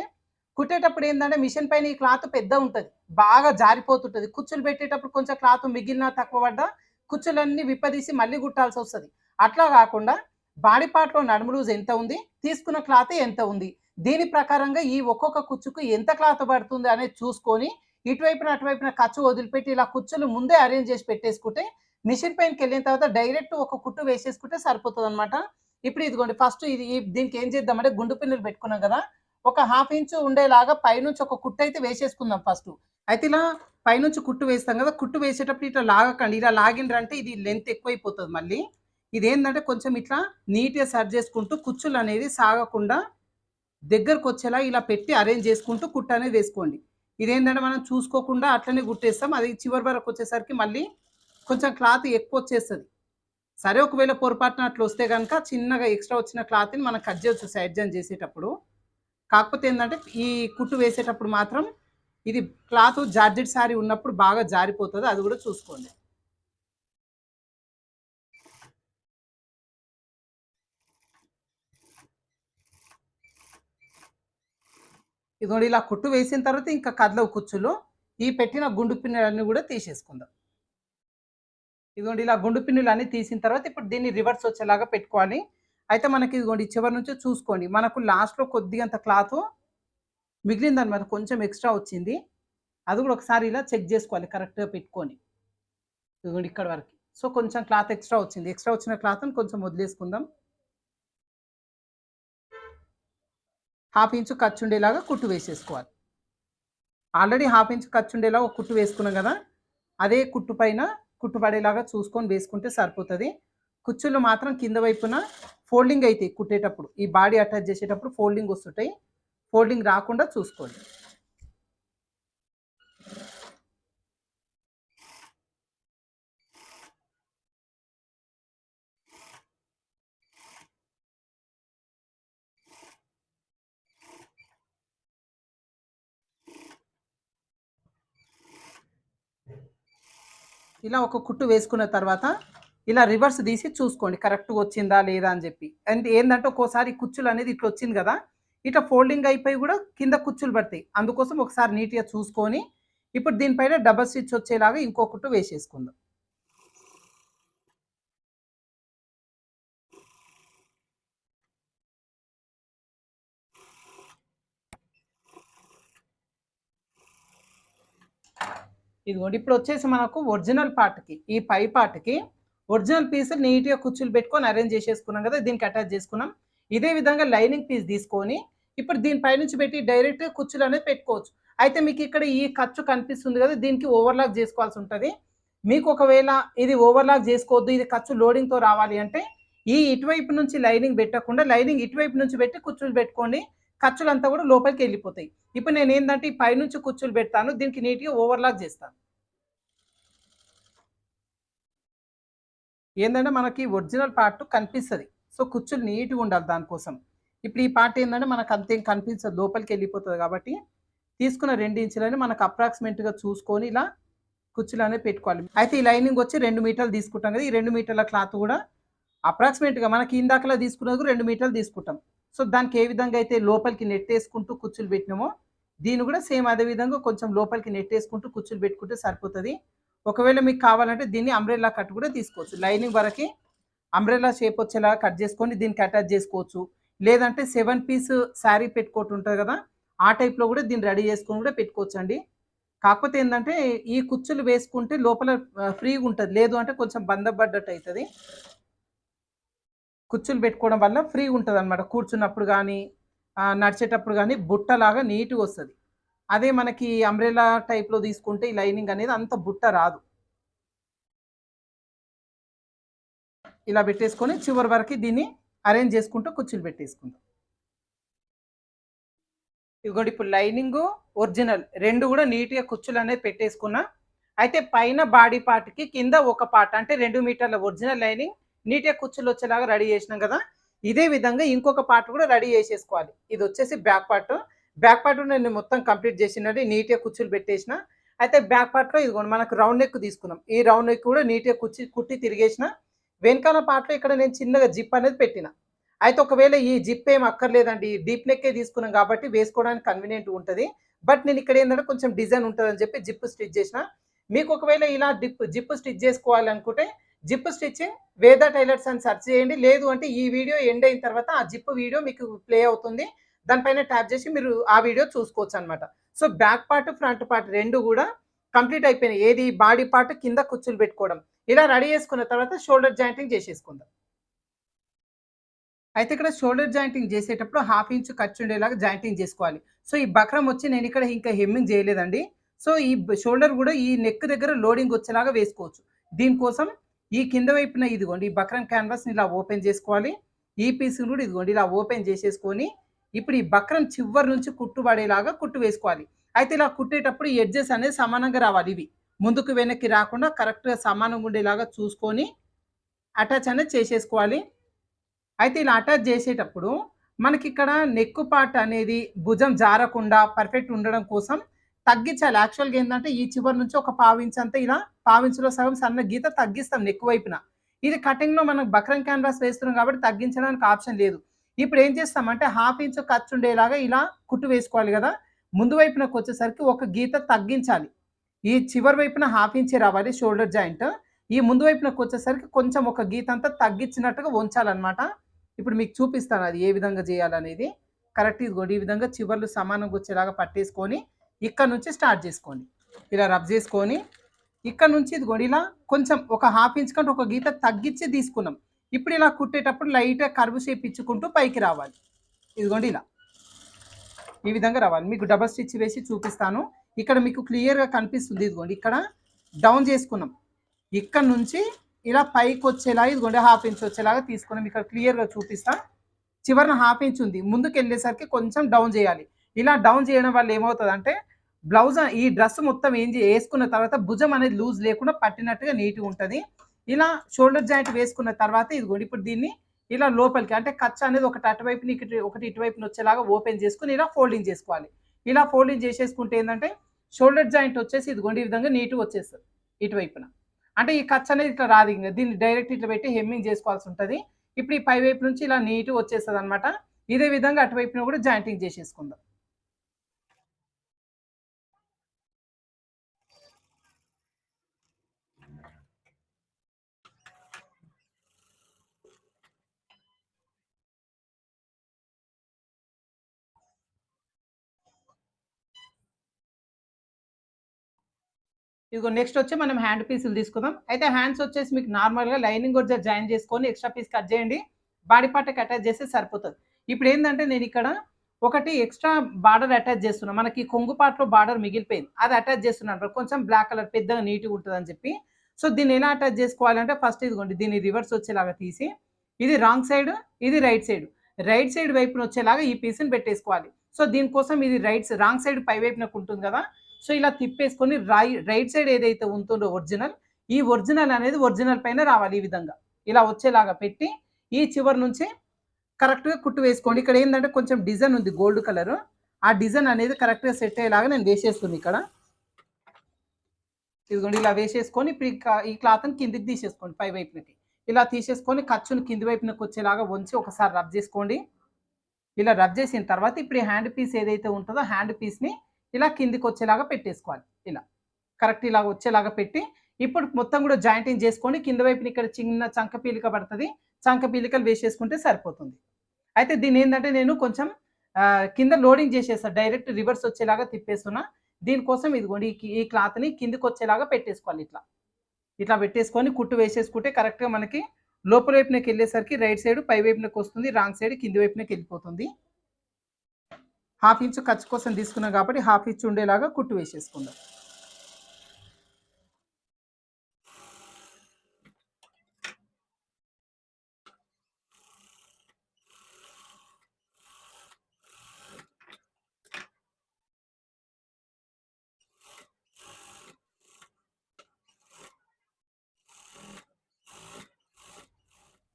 కుట్టేటప్పుడు ఏందంటే మిషన్ పైన ఈ క్లాత్ పెద్దగుంటది. బాగా జారిపోతుంటది. కుచ్చులు పెట్టేటప్పుడు కొంచెం క్లాత్ మిగిలినా తక్కువ పడ్డా కుచ్చులన్నీ విప్పదీసి మళ్ళీ కుట్టాల్సొస్తది. అట్లా కాకుండా బాడీ పార్ట్‌లో నడుము లూజ్ ఎంత ఉంది? తీసుకున్న క్లాత్ ఎంత ఉంది? దీని ప్రకారంగా ఈ ఒక్కొక్క కుచ్చుకు ఎంత క్లాత్ పడుతుంది అనేది చూసుకొని ఇటువైపున, అటువైపున ఖర్చు వదిలిపెట్టి ఇలా కుచ్చులు ముందే అరేంజ్ చేసి పెట్టేసుకుంటే మిషన్ పైనకెళ్ళిన తర్వాత డైరెక్ట్ ఒక కుట్టు వేసేసుకుంటే సరిపోతదనమాట. ఇప్పుడు ఇదిగోండి ఫస్ట్ ఇది దీనికి ఏం చేద్దామంటే గుండు పిన్నులు పెట్టుకున్నాం కదా! ఒక 1/2 ఇంచు ఉండేలాగా పైనుంచి ఒక కుట్టయితే వేసేసుకుందాం ఫస్టు. అయితే ఇలా పైనుంచి కుట్టు వేస్తాం కదా! కుట్టు వేసేటప్పుడు ఇట్లా లాగకండి. ఇలా లాగిండ్రంటే ఇది లెంత్ ఎక్కువైపోతది మళ్ళీ. ఇదేందంటే కొంచెం ఇట్లా నీట్‌గా సరి చేసుకుంటూ కుచ్చులనేది సాగకుండా దగ్గరకొచ్చేలా ఇలా పెట్టి అరేంజ్ చేసుకుంటూ కుట్టనేది వేసుకోండి. ఇదేంటంటే మనం చూసుకోకుండా అట్లనే కుట్టేస్తాం. అది చివరి వరకొచ్చేసరికి మళ్ళీ కొంచెం క్లాత్ ఎక్కువొచ్చేస్తది. సరే ఒకవేళ పొరపాటున అట్లొస్తే గనక చిన్నగా ఎక్స్‌ట్రా వచ్చిన క్లాత్‌ని మనం కట్ చేయొచ్చు సైడ్ జాయిన్ చేసేటప్పుడు. కాకపోతే ఏందంటే ఈ కుట్టు వేసేటప్పుడు మాత్రం ఇది క్లాత్ జార్జెట్ శారీ ఉన్నప్పుడు బాగా జారిపోతది. అది కూడా చూసుకోండి. ఇదిగోండి ఇలా కుట్టు వేసిన తర్వాత ఇంకా కదలవు కుచ్చులు. ఈ పెట్టిన గుండు పిన్నులన్నీ కూడా తీసేసుకుందాం. ఇదిగోండి ఇలా గుండు పిన్నులన్నీ తీసిన తర్వాత ఇప్పుడు దీన్ని రివర్స్ వచ్చేలాగా పెట్టుకోవాలి. అయితే మనకి ఇదిగోండి చివరి నుంచి చూసుకోండి. మనకు లాస్ట్‌లో కొద్దిగంత క్లాతు మిగిలిందనమాట. కొంచెం ఎక్స్‌ట్రా వచ్చింది. అది కూడా ఒకసారి ఇలా చెక్ చేసుకోవాలి కరెక్ట్‌గా పెట్టుకొని. ఇదిగోండి ఇక్కడి వరకి. సో, కొంచెం క్లాత్ ఎక్స్‌ట్రా వచ్చింది. ఎక్స్‌ట్రా వచ్చిన క్లాత్‌ని కొంచెం వదిలేసుకుందాం. 1/2 ఇంచు ఖర్చుండేలాగా కుట్టు వేసేసుకోవాలి. ఆల్రెడీ 1/2 ఇంచు ఖర్చుండేలాగా ఒక కుట్టు వేసుకున్నాం కదా! అదే కుట్టు పైన కుట్టు పడేలాగా చూసుకొని వేసుకుంటే సరిపోతది. కుచ్చులు మాత్రం కింద వైపున ఫోల్డింగ్ అయితాయి కుట్టేటప్పుడు. ఈ బాడీ అటాచ్ చేసేటప్పుడు ఫోల్డింగ్ వస్తుంటాయి. ఫోల్డింగ్ రాకుండా చూసుకోండి. ఇలా ఒక కుట్టు వేసుకున్న తర్వాత ఇలా రివర్స్ తీసి చూసుకోండి కరెక్ట్‌గా వచ్చిందా లేదా అని చెప్పి. అండ్ ఏందంటే ఒక్కోసారి కుచ్చులు అనేది ఇట్లా వచ్చింది కదా! ఇట్లా ఫోల్డింగ్ అయిపోయి కూడా కింద కుచ్చులు పడతాయి. అందుకోసం ఒకసారి నీట్‌గా చూసుకొని ఇప్పుడు దీనిపైన డబుల్ స్టిచ్ వచ్చేలాగా ఇంకో కుట్టు వేసేసుకుందాం. ఇదిగోండి ఇప్పుడు వచ్చేసి మనకు ఒరిజినల్ పార్ట్‌కి ఈ పై పార్ట్‌కి ఒరిజినల్ పీస్ నీట్‌గా కుచ్చులు పెట్టుకొని అరేంజ్ చేసేసుకున్నాం కదా! దీనికి అటాచ్ చేసుకున్నాం. ఇదే విధంగా లైనింగ్ పీస్ తీసుకొని ఇప్పుడు దీని పైనుంచి పెట్టి డైరెక్ట్‌గా కుచ్చులు అనేది పెట్టుకోవచ్చు. అయితే మీకు ఇక్కడ ఈ ఖర్చు కనిపిస్తుంది కదా! దీనికి ఓవర్‌లాక్ చేసుకోవాల్సి ఉంటది. మీకు ఒకవేళ ఇది ఓవర్‌లాక్ చేసుకోవద్దు, ఇది ఖర్చు లోడింగ్‌తో రావాలి అంటే ఈ ఇటువైపు నుంచి లైనింగ్ పెట్టకుండా లైనింగ్ ఇటువైపు నుంచి పెట్టి కుచ్చులు పెట్టుకోండి. ఖర్చులంతా కూడా లోపలికి వెళ్ళిపోతాయి. ఇప్పుడు నేనేందంటే ఈ పైనుంచి కుచ్చులు పెడతాను. దీనికి నీట్‌గా ఓవర్‌లాక్ చేస్తాను. ఏందంటే మనకి ఒరిజినల్ పార్ట్ కనిపిస్తది. సో, కుచ్చులు నీట్‌గా ఉండాలి దానికోసం. ఇప్పుడు ఈ పార్ట్ ఏందంటే మనకు అంతేం కనిపించదు. లోపలికి వెళ్ళిపోతది కాబట్టి తీసుకున్న 2 ఇంచులని మనకు అప్రాక్సిమేట్‌గా చూసుకొని ఇలా కుచ్చులనేవి పెట్టుకోవాలి. అయితే ఈ లైనింగ్ వచ్చి 2 మీటర్లు తీసుకుంటాం కదా! ఈ 2 మీటర్ల క్లాత్ కూడా అప్రాక్సిమేట్‌గా మనకి ఇందాకలా తీసుకున్నది 2 మీటర్లు తీసుకుంటాం. సో, దానికి ఏ విధంగా అయితే లోపలికి నెట్టేసుకుంటూ కుచ్చులు పెట్టినామో, దీన్ని కూడా సేమ్ అదే విధంగా కొంచెం లోపలికి నెట్టేసుకుంటూ కుచ్చులు పెట్టుకుంటే సరిపోతది. ఒకవేళ మీకు కావాలంటే దీన్ని అంబ్రెల్లా కట్ కూడా తీసుకోవచ్చు. లైనింగ్ వరకి అంబ్రెల్లా షేప్ వచ్చేలాగా కట్ చేసుకొని దీనికి అటాచ్ చేసుకోవచ్చు. లేదంటే 7 పీస్ శారీ పెట్టుకోవటం ఉంటది కదా! ఆ టైప్‌లో కూడా దీన్ని రెడీ చేసుకొని కూడా పెట్టుకోవచ్చండి. కాకపోతే ఏందంటే ఈ కుచ్చులు వేసుకుంటే లోపల ఫ్రీగుంటది. లేదు అంటే కొంచెం బంధం పడ్డట్టు అయితది. కుచ్చులు పెట్టుకోవడం వల్ల ఫ్రీ ఉంటదనమాట. కూర్చున్నప్పుడు గానీ, నడిచేటప్పుడు గానీ బుట్టలాగా నీట్‌గా వస్తది. అదే మనకి అంబ్రెల్లా టైప్‌లో తీసుకుంటే ఈ లైనింగ్ అనేది అంత బుట్ట రాదు. ఇలా పెట్టేసుకొని చివరి వరకి దీన్ని అరేంజ్ చేసుకుంటూ కుచ్చులు పెట్టేసుకుందాం. ఇదిగోండి ఇప్పుడు లైనింగు, ఒరిజినల్ 2 గూడా నీట్‌గా కుచ్చులనేది పెట్టేసుకున్నా. అయితే పైన బాడీ పార్ట్‌కి కింద ఒక పార్ట్ అంటే 2 మీటర్ల ఒరిజినల్ లైనింగ్ నీట్‌గా కుచ్చులొచ్చేలాగా రెడీ చేసినాం గదా! ఇదే విధంగా ఇంకొక పార్ట్ కూడా రెడీ చేసేసుకోవాలి. ఇదొచ్చేసి బ్యాక్ పార్ట్. బ్యాక్ పార్ట్ నేను మొత్తం కంప్లీట్ చేసినది నీట్‌గా కుచ్చులు పెట్టేసిన. అయితే బ్యాక్ పార్ట్‌లో ఇదిగోండి మనకు రౌండ్ నెక్ తీసుకున్నాం. ఈ రౌండ్ నెక్ కూడా నీట్‌గా కుట్టి తిరిగేసిన. వెనకాల పార్ట్‌లో ఇక్కడ నేను చిన్నగా జిప్ అనేది పెట్టిన. అయితే ఒకవేళ ఈ జిప్ ఏమి అక్కర్లేదండి. డీప్ నెక్కే తీసుకున్నాం కాబట్టి వేసుకోవడానికి కన్వీనియంట్‌గా ఉంటది. బట్ నేను ఇక్కడ ఏందంటే కొంచెం డిజైన్ ఉంటదని చెప్పి జిప్ స్టిచ్ చేసిన. మీకు ఒకవేళ ఇలా జిప్ స్టిచ్ చేసుకోవాలనుకుంటే జిప్ స్టిచ్చింగ్ వేద టైలర్స్ అని సెర్చ్ చేయండి. లేదు అంటే ఈ వీడియో ఎండ్ అయిన తర్వాత ఆ జిప్ వీడియో మీకు ప్లే అవుతుంది. దానిపైన ట్యాప్ చేసి మీరు ఆ వీడియో చూసుకోవచ్చనమాట. So, back part, front part 2 గూడా కంప్లీట్ అయిపోయినాయి. ఏది బాడీ పార్ట్ కింద కుచ్చులు పెట్టుకోవడం. ఇలా రెడీ చేసుకున్న తర్వాత షోల్డర్ జాయింటింగ్ చేసేసుకుందాం. అయితే ఇక్కడ షోల్డర్ జాయింటింగ్ చేసేటప్పుడు 1/2 ఇంచ్ ఖర్చుండేలాగా జాయింటింగ్ చేసుకోవాలి. సో, ఈ బక్రం వచ్చి నేనిక్కడ ఇంకా హెమ్మింగ్ చేయలేదండి. సో, ఈ షోల్డర్ గూడా ఈ నెక్ దగ్గర లోడింగ్ వచ్చేలాగా వేసుకోవచ్చు. దీనికోసం ఈ కింద వైపున ఇదిగోండి ఈ బక్రం క్యాన్వాస్‌ని ఇలా ఓపెన్ చేసుకోవాలి. ఈ పీస్‌ని గూడా ఇదిగోండి ఇలా ఓపెన్ చేసేసుకొని, ఇప్పుడు ఈ బక్రం చివరి నుంచి కుట్టు పడేలాగా కుట్టు వేసుకోవాలి. అయితే ఇలా కుట్టేటప్పుడు ఈ ఎడ్జెస్ అనేది సమానంగా రావాలి ఇవి. ముందుకు వెనక్కి రాకుండా కరెక్ట్‌గా సమానంగా ఉండేలాగా చూసుకొని అటాచ్ అనేది చేసేసుకోవాలి. అయితే ఇలా అటాచ్ చేసేటప్పుడు మనకిక్కడ నెక్ పార్ట్ అనేది భుజం జారకుండా పర్ఫెక్ట్ ఉండడం కోసం తగ్గించాలి. యాక్చువల్‌గా ఏందంటే ఈ చివరి నుంచి ఒక పావించ్ అంతా ఇలా పావించులో సగం సన్న గీత తగ్గిస్తాం నెక్ వైపున. ఇది కటింగ్‌లో మనం బక్రం క్యాన్వాస్ వేస్తున్నాం కాబట్టి తగ్గించడానికి ఆప్షన్ లేదు. ఇప్పుడు ఏం చేస్తామంటే 1/2 ఇంచ్ ఖర్చుండేలాగా ఇలా కుట్టు వేసుకోవాలి గదా! ముందు వైపునకొచ్చేసరికి ఒక గీత తగ్గించాలి. ఈ చివరి వైపున 1/2 ఇంచే రావాలి షోల్డర్ జాయింట్. ఈ ముందు వైపునకొచ్చేసరికి కొంచెం ఒక గీత అంతా తగ్గించినట్టుగా ఉంచాలన్నమాట. ఇప్పుడు మీకు చూపిస్తాను అది ఏ విధంగా చేయాలనేది. కరెక్ట్ ఇదిగోండి ఈ విధంగా చివర్లు సమానంగా వచ్చేలాగా పట్టేసుకొని, ఇక్కడ నుంచి స్టార్ట్ చేసుకోండి. ఇలా రబ్ చేసుకొని, ఇక్కడ నుంచి ఇదిగోండి ఇలా కొంచెం ఒక 1/2 ఇంచ్ కంటే ఒక గీత తగ్గించి తీసుకున్నాం. ఇప్పుడు ఇలా కుట్టేటప్పుడు లైట్‌గా కర్వ్ షేప్ ఇచ్చుకుంటూ పైకి రావాలి. ఇదిగోండి ఇలా. ఈ విధంగా రావాలి. మీకు డబుల్ స్టిచ్ వేసి చూపిస్తాను. ఇక్కడ మీకు క్లియర్‌గా కనిపిస్తుంది ఇదిగోండి. ఇక్కడ డౌన్ చేసుకున్నాం. ఇక్కడ నుంచి ఇలా పైకొచ్చేలాగా ఇదిగోండి 1/2 ఇంచ్ వచ్చేలాగా తీసుకున్నాం. ఇక్కడ క్లియర్‌గా చూపిస్తా. చివరన 1/2 ఇంచ్ ఉంది. ముందుకెళ్ళేసరికి కొంచెం డౌన్ చేయాలి. ఇలా డౌన్ చేయడం వల్ల ఏమవుతదంటే బ్లౌజ్ ఈ డ్రెస్ మొత్తం ఏసుకున్న తర్వాత భుజం అనేది లూజ్ లేకుండా పట్టినట్టుగా నీట్‌గా ఉంటది. ఇలా షోల్డర్ జాయింట్ వేసుకున్న తర్వాత ఇదిగోండి ఇప్పుడు దీన్ని ఇలా లోపలికి అంటే కచ్చ అనేది ఒకటి అటువైపున ఒకటి ఇటువైపున వచ్చేలాగా ఓపెన్ చేసుకొని ఇలా ఫోల్డింగ్ చేసుకోవాలి. ఇలా ఫోల్డింగ్ చేసేసుకుంటే ఏందంటే షోల్డర్ జాయింట్ వచ్చేసి ఇదిగోండి ఈ విధంగా నీట్‌గా వచ్చేస్తది ఇటువైపున. అంటే ఈ ఖర్చు అనేది ఇట్లా రాదు ఇంగ. దీన్ని డైరెక్ట్ ఇట్లా పెట్టి హెమ్మింగ్ చేసుకోవాల్సి ఉంటది. ఇప్పుడు ఈ పై వైపు నుంచి ఇలా నీట్‌గా వచ్చేస్తదనమాట. ఇదే విధంగా అటువైపున కూడా జాయింటింగ్ చేసేసుకుందాం. ఇదిగో నెక్స్ట్ వచ్చి మనం హ్యాండ్ పీసులు తీసుకుందాం. అయితే హ్యాండ్స్ వచ్చేసి మీకు నార్మల్‌గా లైనింగ్ కూడా జాయిన్ చేసుకొని ఎక్స్‌ట్రా పీస్ కట్ చేయండి. బాడీ పార్ట్‌కి అటాచ్ చేస్తే సరిపోతది. ఇప్పుడేందంటే నేనిక్కడ ఒకటి ఎక్స్‌ట్రా బార్డర్ అటాచ్ చేస్తున్నా. మనకి కొంగు పార్ట్‌లో బార్డర్ మిగిలిపోయింది. అది అటాచ్ చేస్తున్నాను. కొంచెం బ్లాక్ కలర్ పెద్దగా నీట్‌గా ఉంటదని చెప్పి. సో, దీన్ని ఎలా అటాచ్ చేసుకోవాలంటే ఫస్ట్ ఇదిగోండి దీన్ని రివర్స్ వచ్చేలాగా తీసి, ఇది రాంగ్ సైడ్, ఇది రైట్ సైడ్. రైట్ సైడ్ వైపున వచ్చేలాగా ఈ పీస్‌ని పెట్టేసుకోవాలి. సో, దీనికోసం ఇది రాంగ్ సైడ్ పై వైపునకు ఉంటుంది కదా! సో, ఇలా తిప్పేసుకొని రైట్ సైడ్ ఏదైతే ఉంటుందో ఒరిజినల్, ఈ ఒరిజినల్ అనేది ఒరిజినల్ పైన రావాలి ఈ విధంగా. ఇలా వచ్చేలాగా పెట్టి, ఈ చివరి నుంచి కరెక్ట్‌గా కుట్టు వేసుకోండి. ఇక్కడ ఏందంటే కొంచెం డిజైన్ ఉంది గోల్డ్ కలరు. ఆ డిజైన్ అనేది కరెక్ట్‌గా సెట్ అయ్యేలాగా నేను వేసేస్తున్నా ఇక్కడ. ఇదిగోండి ఇలా వేసేసుకొని ఇప్పుడు ఈ క్లాత్‌ని కిందకి తీసేసుకోండి పై వైపునకి. ఇలా తీసేసుకొని ఖర్చుని కింది వైపునకి వచ్చేలాగా వంచి ఒకసారి రబ్ చేసుకోండి. ఇలా రబ్ చేసిన తర్వాత ఇప్పుడు ఈ హ్యాండ్ పీస్ ఏదైతే ఉంటుందో హ్యాండ్ పీస్‌ని ఇలా కిందకొచ్చేలాగా పెట్టేసుకోవాలి. ఇలా. కరెక్ట్ ఇలా వచ్చేలాగా పెట్టి, ఇప్పుడు మొత్తం కూడా జాయింటింగ్ చేసుకొని కింద వైపున ఇక్కడ చిన్న చంక పీలిక పడతది. చంక పీలికలు వేసేసుకుంటే సరిపోతుంది. అయితే దీన్నేందంటే నేను కొంచెం కింద లోడింగ్ చేసేసా. డైరెక్ట్ రివర్స్ వచ్చేలాగా తిప్పేస్తున్నా. దీనికోసం ఇదిగోండి ఈ క్లాత్‌ని కిందకొచ్చేలాగా పెట్టేసుకోవాలి ఇట్లా. ఇట్లా పెట్టేసుకొని కుట్టు వేసేసుకుంటే కరెక్ట్‌గా మనకి లోపల వైపునకి వెళ్ళేసరికి రైట్ సైడ్ పై వైపునకి వస్తుంది, రాంగ్ సైడ్ కింది వైపునకి వెళ్ళిపోతుంది. 1/2 ఇంచు ఖర్చు కోసం తీసుకున్నాం కాబట్టి 1/2 ఇంచు ఉండేలాగా కుట్టు వేసేసుకుందాం.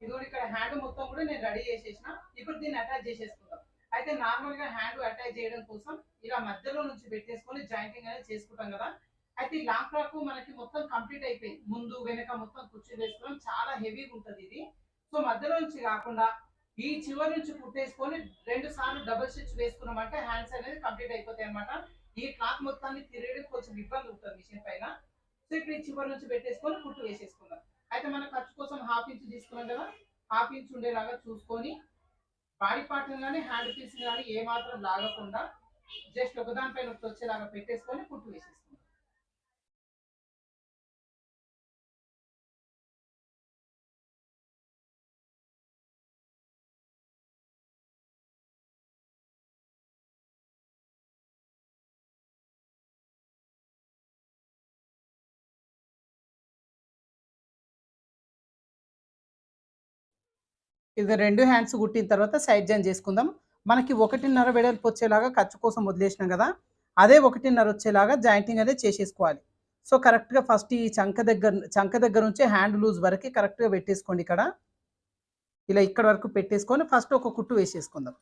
ఇదిగోండి ఇక్కడ హ్యాండ్ మొత్తం కూడా నేను రెడీ చేసేసిన. ఇప్పుడు దీన్ని అటాచ్ చేసేసుకుందాం. అయితే నార్మల్ గా హ్యాండ్ అటాచ్ చేయడం కోసం ఇలా మధ్యలో నుంచి పెట్టేసుకొని జాయింటింగ్ అనేది చేసుకుంటాం కదా. అయితే ఈ లాంగ్ ఫ్రాక్ మనకి మొత్తం కంప్లీట్ అయిపోయింది. ముందు వెనక మొత్తం కుర్చీ వేసుకోవడం చాలా హెవీగా ఉంటుంది ఇది. సో మధ్యలో నుంచి కాకుండా ఈ చివరి నుంచి కుట్టేసుకొని 2 సార్లు డబుల్ స్టిచ్ వేసుకున్నామంటే హ్యాండ్స్ అనేది కంప్లీట్ అయిపోతాయి అనమాట. ఈ క్లాత్ మొత్తాన్ని తిరగడం కొంచెం ఇబ్బంది ఉంటుంది మిషన్ పైన. సో ఇప్పుడు ఈ చివరి నుంచి పెట్టేసుకొని కుట్టు వేసేసుకుందాం. అయితే మన ఖర్చు కోసం 1/2 ఇంచు తీసుకున్నాం కదా, 1/2 ఇంచు ఉండేలాగా చూసుకొని బాడీ పార్ట్ కానీ హ్యాండ్ పీస్ కానీ ఏ మాత్రం లాగకుండా జస్ట్ ఒకదానిపైన ఒకటి వచ్చేలాగా పెట్టేసుకొని కుట్టు వేసేసుకుందాం. ఇది 2 హ్యాండ్స్ కుట్టిన తర్వాత సైడ్ జాయిన్ చేసుకుందాం. మనకి 1.5 వెడల్పు వచ్చేలాగా ఖర్చు కోసం వదిలేసినాం కదా, అదే 1.5 వచ్చేలాగా జాయింటింగ్ అనేది చేసేసుకోవాలి. సో కరెక్ట్‌గా ఫస్ట్ ఈ చంక దగ్గర నుంచి హ్యాండ్ లూజ్ వరకు కరెక్ట్‌గా పెట్టేసుకోండి ఇక్కడ. ఇలా ఇక్కడ వరకు పెట్టేసుకొని ఫస్ట్ ఒక కుట్టు వేసేసుకుందాం.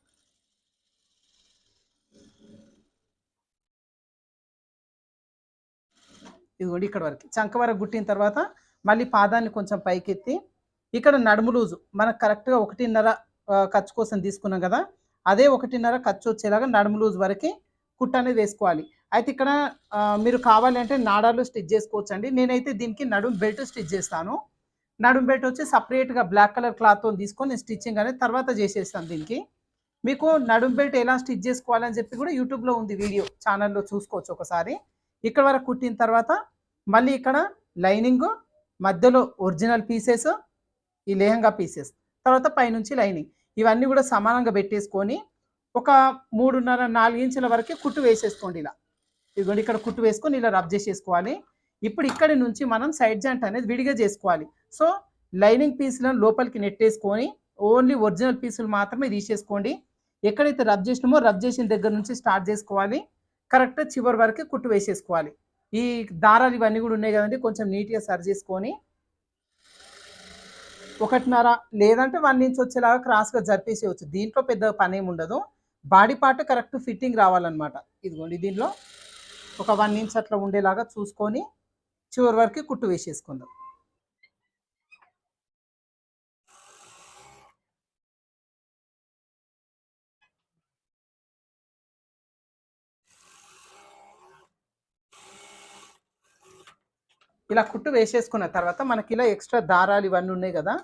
ఇదిగోండి ఇక్కడ వరకు చంక వరకు కుట్టిన తర్వాత మళ్ళీ పాదాన్ని కొంచెం పైకెత్తి ఇక్కడ నడుము లూజు మనకు కరెక్ట్‌గా 1.5 ఖర్చు కోసం తీసుకున్నాం కదా, అదే 1.5 ఖర్చు వచ్చేలాగా నడుము లూజ్ వరకు కుట్టు అనేది వేసుకోవాలి. అయితే ఇక్కడ మీరు కావాలంటే నాడాలు స్టిచ్ చేసుకోవచ్చండి. నేనైతే దీనికి నడుము బెల్ట్ స్టిచ్ చేస్తాను. నడుము బెల్ట్ వచ్చి సపరేట్‌గా బ్లాక్ కలర్ క్లాత్‌తో తీసుకొని నేను స్టిచ్చింగ్ అనేది తర్వాత చేసేస్తాను దీనికి. మీకు నడుము బెల్ట్ ఎలా స్టిచ్ చేసుకోవాలని చెప్పి కూడా యూట్యూబ్‌లో ఉంది వీడియో, ఛానల్‌లో చూసుకోవచ్చు ఒకసారి. ఇక్కడ వరకు కుట్టిన తర్వాత మళ్ళీ ఇక్కడ లైనింగు, మధ్యలో ఒరిజినల్ పీసెస్, ఈ లెహంగా పీసెస్, తర్వాత పైనుంచి లైనింగ్ ఇవన్నీ కూడా సమానంగా పెట్టేసుకొని ఒక 3.5 4 ఇంచుల వరకు కుట్టు వేసేసుకోండి ఇలా. ఇదిగోండి ఇక్కడ కుట్టు వేసుకొని ఇలా రబ్ చేసేసుకోవాలి. ఇప్పుడు ఇక్కడి నుంచి మనం సైడ్ జాయింట్ అనేది విడిగా చేసుకోవాలి. సో లైనింగ్ పీసులను లోపలికి నెట్టేసుకొని ఓన్లీ ఒరిజినల్ పీసులు మాత్రమే తీసేసుకోండి. ఎక్కడైతే రబ్ చేసినామో రబ్ చేసిన దగ్గర నుంచి స్టార్ట్ చేసుకోవాలి. కరెక్ట్‌గా చివరి వరకు కుట్టు వేసేసుకోవాలి. ఈ దారాలు ఇవన్నీ కూడా ఉన్నాయి కదండి, కొంచెం నీట్‌గా సరి చేసుకొని 1.5 లేదంటే 1 ఇంచ్ వచ్చేలాగా క్రాస్‌గా జరిపేసేయచ్చు. దీంట్లో పెద్ద పనేమి ఉండదు. బాడీ పార్ట్ కరెక్ట్ ఫిట్టింగ్ రావాలన్నమాట. ఇదిగోండి దీనిలో ఒక 1 ఇంచ్ అట్లా ఉండేలాగా చూసుకొని చివరి వరకు కుట్టు వేసేసుకుందాం. ఇలా కుట్టు వేసేసుకున్న తర్వాత మనకి ఇలా ఎక్స్ట్రా దారాలు ఇవన్నీ ఉన్నాయి కదా,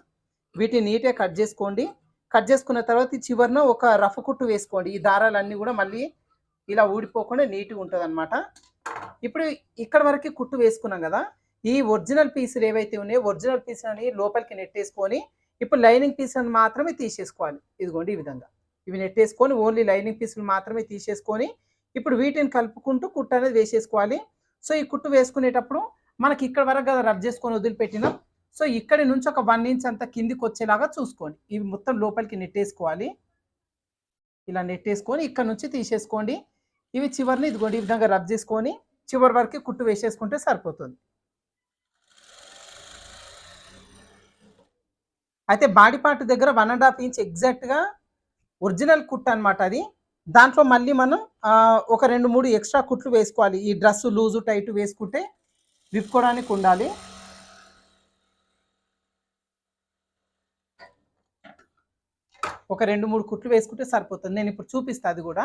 వీటిని నీట్‌గా కట్ చేసుకోండి. కట్ చేసుకున్న తర్వాత ఈ చివరన ఒక రఫ్ కుట్టు వేసుకోండి. ఈ దారాలన్నీ కూడా మళ్ళీ ఇలా ఊడిపోకుండా నీట్‌గా ఉంటదనమాట. ఇప్పుడు ఇక్కడ వరకు కుట్టు వేసుకున్నాం కదా, ఈ ఒరిజినల్ పీసులు ఏవైతే ఉన్నాయో ఒరిజినల్ పీసులని లోపలికి నెట్టేసుకొని ఇప్పుడు లైనింగ్ పీసులను మాత్రమే తీసేసుకోవాలి. ఇదిగోండి ఈ విధంగా ఇవి నెట్టేసుకొని ఓన్లీ లైనింగ్ పీసులు మాత్రమే తీసేసుకొని ఇప్పుడు వీటిని కలుపుకుంటూ కుట్టు అనేది వేసేసుకోవాలి. సో ఈ కుట్టు వేసుకునేటప్పుడు మనకి ఇక్కడ వరకు కదా రబ్ చేసుకొని వదిలిపెట్టినాం. సో ఇక్కడి నుంచి ఒక 1 ఇంచ్ అంత కిందికి వచ్చేలాగా చూసుకోండి. ఇవి మొత్తం లోపలికి నెట్టేసుకోవాలి. ఇలా నెట్టేసుకొని ఇక్కడ నుంచి తీసేసుకోండి. ఇవి చివరిని ఇదిగోండి ఈ విధంగా రబ్ చేసుకొని చివరి వరకు కుట్టు వేసేసుకుంటే సరిపోతుంది. అయితే బాడీ పార్ట్ దగ్గర 1.5 ఇంచ్ ఎగ్జాక్ట్‌గా ఒరిజినల్ కుట్టు అనమాట అది. దాంట్లో మళ్ళీ మనం ఒక 2, 3 ఎక్స్ట్రా కుట్లు వేసుకోవాలి. ఈ డ్రెస్ లూజు టైట్ వేసుకుంటే విప్పుకోవడానికి ఉండాలి. ఒక 2, 3 కుట్లు వేసుకుంటే సరిపోతుంది. నేను ఇప్పుడు చూపిస్తా అది కూడా.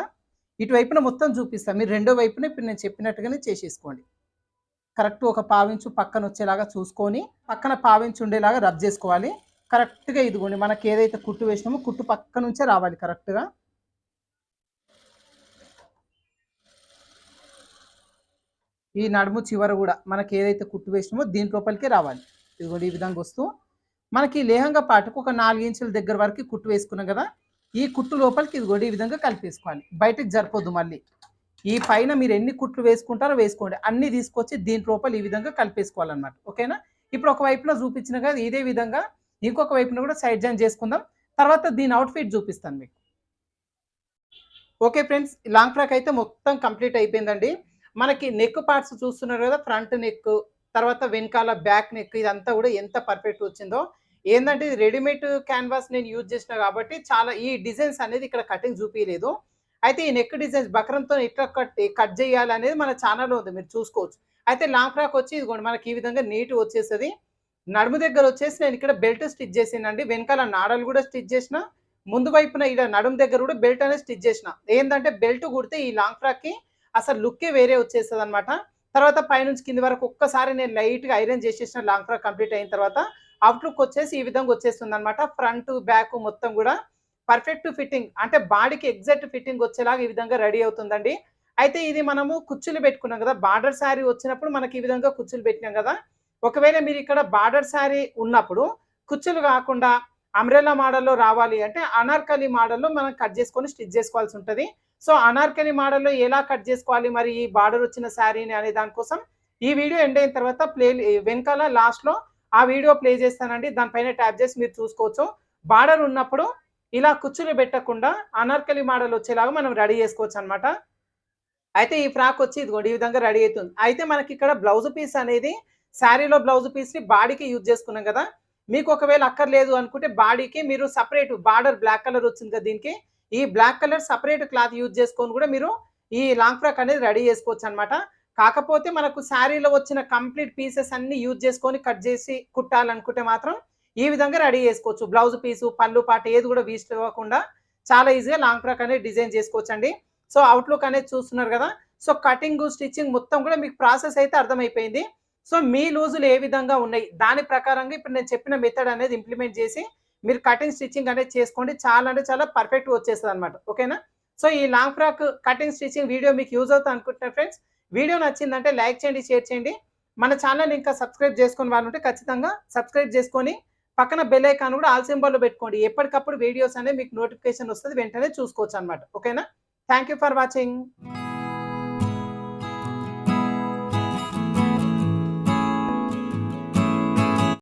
ఇటువైపున మొత్తం చూపిస్తా. మీరు రెండో వైపున ఇప్పుడు నేను చెప్పినట్టుగానే చేసేసుకోండి. కరెక్ట్ ఒక 1/2 ఇంచు పక్కన వచ్చేలాగా చూసుకొని పక్కన 1/2 ఇంచు ఉండేలాగా రబ్ చేసుకోవాలి. కరెక్ట్‌గా ఇదిగోండి మనకి ఏదైతే కుట్టు వేసినామో కుట్టు పక్క నుంచే రావాలి కరెక్ట్‌గా. ఈ నడుము చివర కూడా మనకి ఏదైతే కుట్టు వేసినామో దీని లోపలికి రావాలి. ఇదిగోండి ఈ విధంగా వస్తూ మనకి లేహంగా పాటుకు ఒక 4 ఇంచుల దగ్గర వరకు కుట్టు వేసుకున్నాం కదా, ఈ కుట్టు లోపలికి ఇదిగోండి ఈ విధంగా కలిపేసుకోవాలి. బయటకి జరపొద్దు మళ్ళీ. ఈ పైన మీరు ఎన్ని కుట్లు వేసుకుంటారో వేసుకోండి. అన్నీ తీసుకొచ్చి దీని లోపల ఈ విధంగా కలిపేసుకోవాలన్నమాట. ఓకేనా? ఇప్పుడు ఒక వైపున చూపించిన కదా ఇదే విధంగా ఇంకొక వైపున కూడా సైడ్ జాయిన్ చేసుకుందాం. తర్వాత దీని అవుట్‌ఫిట్ చూపిస్తాను మీకు. ఓకే ఫ్రెండ్స్, లాంగ్ ఫ్రాక్ అయితే మొత్తం కంప్లీట్ అయిపోయిందండి. మనకి నెక్ పార్ట్స్ చూస్తున్నారు కదా, ఫ్రంట్ నెక్, తర్వాత వెనకాల బ్యాక్ నెక్ ఇదంతా కూడా ఎంత పర్ఫెక్ట్ వచ్చిందో. ఏందంటే ఇది రెడీమేడ్ క్యాన్వాస్ నేను యూజ్ చేసిన కాబట్టి చాలా ఈ డిజైన్స్ అనేది ఇక్కడ కటింగ్ చూపియలేదు. అయితే ఈ నెక్ డిజైన్స్ బక్రంతో ఎట్లా కట్ చేయాలనేది మన ఛానల్‌లో ఉంది, మీరు చూసుకోవచ్చు. అయితే లాంగ్ ఫ్రాక్ వచ్చి ఇదిగోండి మనకి ఈ విధంగా నీట్‌గా వచ్చేస్తది. నడుము దగ్గర వచ్చేసి నేను ఇక్కడ బెల్ట్ స్టిచ్ చేసానండి. వెనకాల నాడలు కూడా స్టిచ్ చేసిన. ముందు వైపున ఈడ నడుము దగ్గర కూడా బెల్ట్ అనేది స్టిచ్ చేసిన. ఏందంటే బెల్ట్ కుడితే ఈ లాంగ్ ఫ్రాక్‌కి అసలు లుక్కే వేరే వచ్చేస్తదనమాట. తర్వాత పైనుంచి కింది వరకు ఒక్కసారి నేను లైట్‌గా ఐరన్ చేసేసిన లాంగ్ ఫ్రాక్ కంప్లీట్ అయిన తర్వాత అవుట్ లుక్ వచ్చేసి ఈ విధంగా వచ్చేస్తుందనమాట. ఫ్రంట్, బ్యాక్ మొత్తం కూడా పర్ఫెక్ట్ ఫిట్టింగ్ అంటే బాడీకి ఎగ్జాక్ట్ ఫిట్టింగ్ వచ్చేలాగా ఈ విధంగా రెడీ అవుతుందండి. అయితే ఇది మనము కుచ్చులు పెట్టుకున్నాం కదా, బార్డర్ శారీ వచ్చినప్పుడు మనకి ఈ విధంగా కుచ్చులు పెట్టినాం కదా. ఒకవేళ మీరు ఇక్కడ బార్డర్ శారీ ఉన్నప్పుడు కుచ్చులు కాకుండా అంబ్రెల్లా మోడల్‌లో రావాలి అంటే అనార్కలి మోడల్‌లో మనం కట్ చేసుకొని స్టిచ్ చేసుకోవాల్సి ఉంటది. సో, అనార్కలి మోడల్‌లో ఎలా కట్ చేసుకోవాలి మరి ఈ బార్డర్ వచ్చిన శారీని అనే దాని కోసం ఈ వీడియో ఎండ్ అయిన తర్వాత వెనకాల లాస్ట్‌లో ఆ వీడియో ప్లే చేస్తానండి. దానిపైన ట్యాప్ చేసి మీరు చూసుకోవచ్చు. బార్డర్ ఉన్నప్పుడు ఇలా కుచ్చులు పెట్టకుండా అనార్కలి మోడల్ వచ్చేలాగా మనం రెడీ చేసుకోవచ్చనమాట. అయితే ఈ ఫ్రాక్ వచ్చి ఇదిగోండి ఈ విధంగా రెడీ అయితుంది. అయితే మనకి ఇక్కడ బ్లౌజ్ పీస్ అనేది శారీలో బ్లౌజ్ పీస్‌ని బాడీకి యూజ్ చేసుకున్నాం కదా. మీకు ఒకవేళ అక్కర్లేదు అనుకుంటే బాడీకి మీరు సెపరేట్ బార్డర్ బ్లాక్ కలర్ వచ్చింది కదా దీనికి, ఈ black colour separate cloth use చేసుకొని కూడా మీరు ఈ లాంగ్ ఫ్రాక్ అనేది రెడీ చేసుకోవచ్చనమాట. కాకపోతే మనకు శారీలో వచ్చిన కంప్లీట్ పీసెస్ అన్నీ యూజ్ చేసుకొని కట్ చేసి కుట్టాలనుకుంటే మాత్రం ఈ విధంగా రెడీ చేసుకోవచ్చు. బ్లౌజ్ పీసు, పళ్ళు పాట ఏది కూడా వేస్ట్ అవ్వకుండా చాలా ఈజీగా లాంగ్ ఫ్రాక్ అనేది డిజైన్ చేసుకోవచ్చండి. సో, అవుట్‌లుక్ అనేది చూస్తున్నారు కదా. సో, కటింగ్, స్టిచ్చింగ్ మొత్తం కూడా మీకు ప్రాసెస్ అయితే అర్థమైపోయింది. సో, మీ లూజులు ఏ విధంగా ఉన్నాయి, దాని ప్రకారంగా ఇప్పుడు నేను చెప్పిన మెథడ్ అనేది ఇంప్లిమెంట్ చేసి మీరు కటింగ్, స్టిచ్చింగ్ అనేది చేసుకోండి. చాలా అంటే చాలా పర్ఫెక్ట్‌గా వచ్చేస్తదనమాట. ఓకేనా? సో, ఈ long frock cutting, stitching video మీకు యూజ్ అవుతుంది అనుకుంటున్నాను ఫ్రెండ్స్. వీడియో నచ్చిందంటే లైక్ చేయండి, షేర్ చేయండి. మన ఛానెల్‌ని ఇంకా సబ్స్క్రైబ్ చేసుకొని వాళ్ళుంటే ఖచ్చితంగా సబ్స్క్రైబ్ చేసుకొని పక్కన బెల్ ఐకాన్ కూడా ఆల్ సింబల్‌లో పెట్టుకోండి. ఎప్పటికప్పుడు వీడియోస్ అనేవి మీకు నోటిఫికేషన్ వస్తది. వెంటనే చూసుకోవచ్చనమాట. ఓకేనా? Thank you for watching.